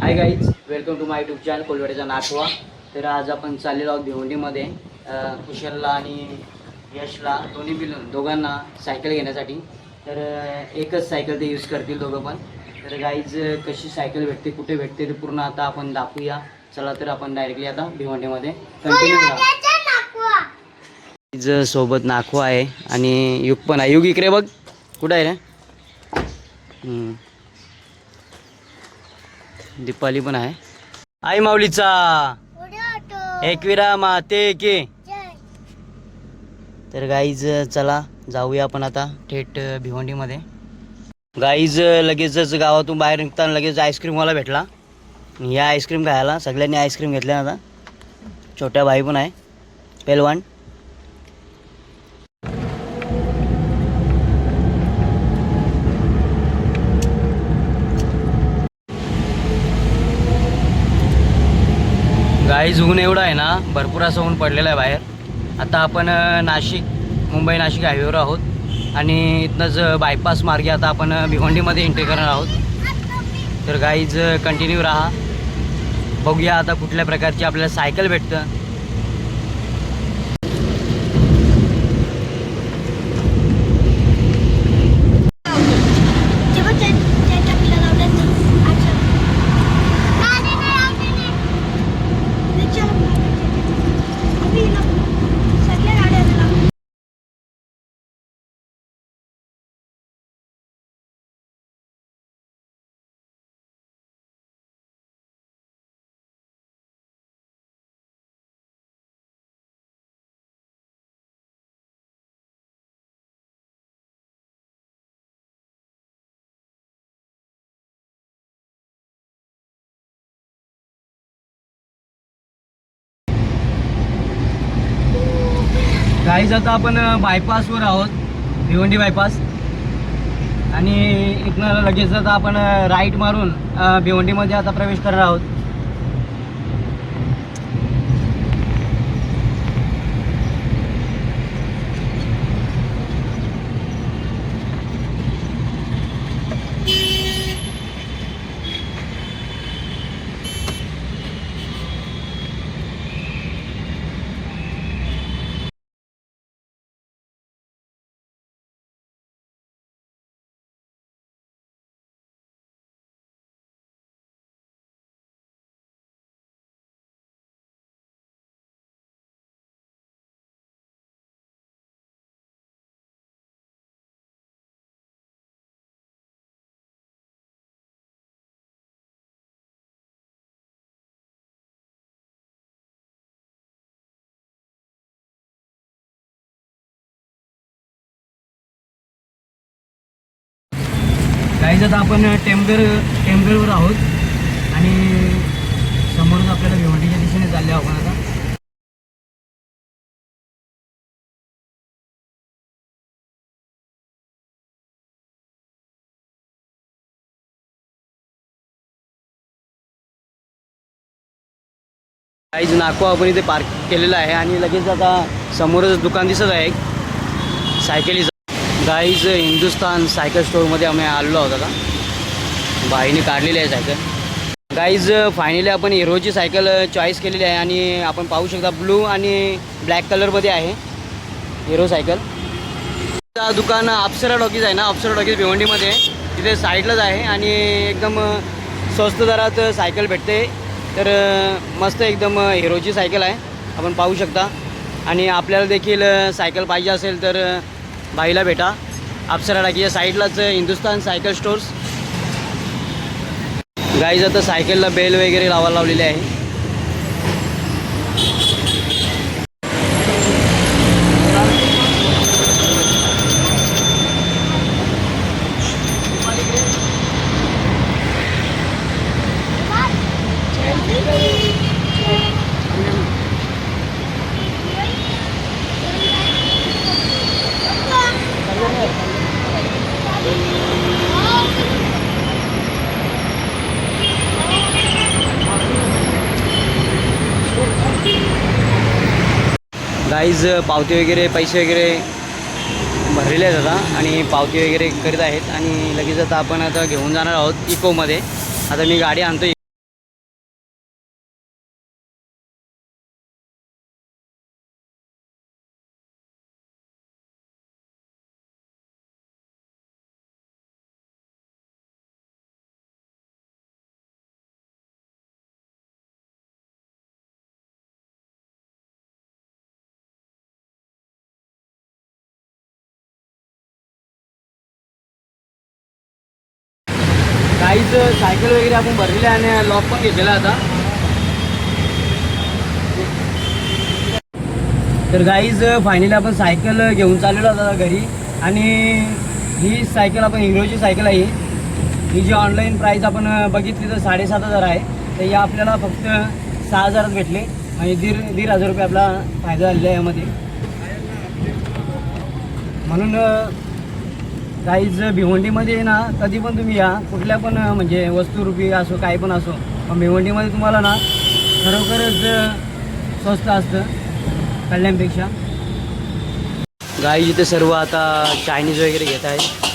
High guys, welcome to my YouTube channel कोलवाड्याचा नाटवा. तर आज आपण चाललेलो आहोत भिवंडीमध्ये कुशलला आणि यशला दोन्ही मिळून दोघांना सायकल घेण्यासाठी. तर एकच सायकल ते यूज करतील दोघं पण. तर गाईज कशी सायकल भेटते, कुठे भेटते ते पूर्ण आता आपण दाखवूया. चला तर आपण डायरेक्टली आता भिवंडीमध्ये कंटिन्यू करा. सोबत नाखवा आहे आणि युग पण आहे. युग इकडे बघ, कुठं आहे रे? दीपाली पण आहे. आई माऊलीचा एकविरा माते के. तर गाईज चला जाऊया आपण आता थेट भिवंडीमध्ये. गाईज लगेचच गावातून बाहेर निघताना लगेच आईस्क्रीमवाला भेटला. या आईस्क्रीम खायला सगळ्यांनी आईस्क्रीम घेतल्या. आता छोट्या भाई पण आहे पेलवान. गाईज ऊन एवढं आहे ना, भरपूर असं ऊन पडलेलं आहे बाहेर. आता आपण मुंबई नाशिक हायवेवर आहोत आणि इथनंच बायपास मार्गे आता आपण भिवंडीमध्ये एंट्री करणार आहोत. तर गाईज कंटिन्यू राहा, बघूया आता कुठल्या प्रकारची आपल्याला सायकल भेटतं. गाईज आता आपण बायपासवर आहोत, भिवंडी बायपास. आणि इथनं लगेच आता आपण राईट मारून भिवंडीमध्ये आता प्रवेश करणार आहोत. गाईज आता आपण टेमघरवर आहोत आणि समोरच आपल्याला भिवंडीच्या दिशेने चालले आहोत आपण आता. गाईज नाको आपण इथे पार्क केलेलं आहे आणि लगेच आता समोरच दुकान दिसत आहे एक सायकलीचं. गाईज हिंदुस्तान सायकल स्टोअरमध्ये आम्ही आलेलो आहोत. आता भाईने काढलेली आहे सायकल. गाईज फायनली आपण हिरोची सायकल चॉईस केलेली आहे आणि आपण पाहू शकता ब्लू आणि ब्लॅक कलरमध्ये आहे हिरो सायकल. दुकान अप्सरा टॉकीज आहे ना, अप्सरा टॉकीज भिवंडीमध्ये तिथे साईडलाच आहे आणि एकदम स्वस्त दरात सायकल भेटते. तर मस्त एकदम हिरोची सायकल आहे, आपण पाहू शकता. आणि आपल्याला देखील सायकल पाहिजे असेल तर भाईला भेटा. अप्सरा टाकीच्या साईडलाच हिंदुस्तान सायकल स्टोर्स. गाईज आता सायकलला बेल वगैरे लावलेली आहे. गाईज पावती वगैरे पैसे वगैरे भरलेले आहेत आता आणि पावती वगैरे करीत आहेत आणि लगेच आता आपण आता घेऊन जाणार आहोत इकोमध्ये. आता मी गाडी आणतो. गाईच सायकल वगैरे आपण भरलेली आहे आणि लॉक पण घेतलेला आता. तर गाईज फायनली आपण सायकल घेऊन चाललेलो आता घरी. आणि ही सायकल आपण हिरोची सायकल आहे. ही जी ऑनलाईन प्राईस आपण बघितली तर 7,500 आहे. तर या आपल्याला फक्त 6,000 भेटले. म्हणजे दीड हजार रुपये आपला फायदा झालेला आहे यामध्ये. म्हणून गाईज भिवंडीमध्ये ना कधी पण तुम्ही या, कुठल्या पण म्हणजे वस्तुरूपी असो काही पण असो, पण भिवंडीमध्ये तुम्हाला ना खरोखरच स्वस्त असतं कल्याणपेक्षा. गाईज इथे सर्व आता चायनीज वगैरे घेत आहेत.